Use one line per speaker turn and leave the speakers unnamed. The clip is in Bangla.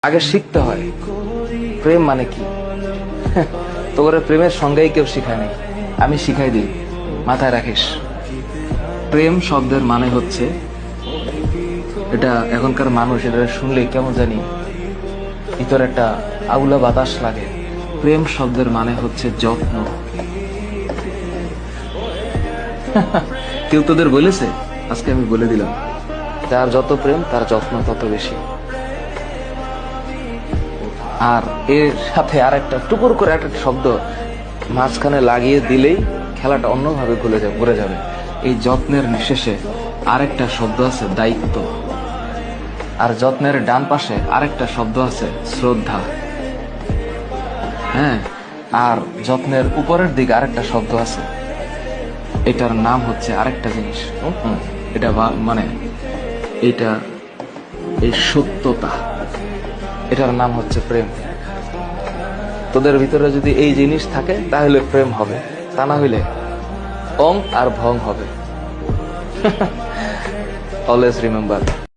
আগে শিখতে হয় প্রেম মানে কি। তোর প্রেমের সঙ্গেই কেউ শিখায়নি, আমি শিখাই দিই, মাথায় রাখিস। প্রেম শব্দের মানে হচ্ছে, এটা এখনকার মানুষ এটা শুনলে কেমন জানি ভিতরে একটা আউলা বাতাস লাগে। প্রেম শব্দের মানে হচ্ছে যত্ন। কেউ তোদের বলেছে? আজকে আমি বলে দিলাম, যার যত প্রেম তার যত্ন তত বেশি। আর এর সাথে আর একটা টুকুর করে একটা শব্দ মাঝখানে লাগিয়ে দিলেই খেলাটা অন্যভাবে ঘুরে যাবে। এই যত্নের শেষে আরেকটা শব্দ আছে দায়িত্ব, আর যত্নের ডান পাশে আরেকটা শব্দ আছে শ্রদ্ধা। হ্যাঁ, আর যত্নের উপরের দিকে আরেকটা শব্দ আছে, এটার নাম হচ্ছে আরেকটা জিনিস। এটা মানে এটা এই সত্যতা, এটার নাম হচ্ছে প্রেম। তোদের ভিতরে যদি এই জিনিস থাকে তাহলে প্রেম হবে, তা না হইলে অং আর ভং হবে। Always remember.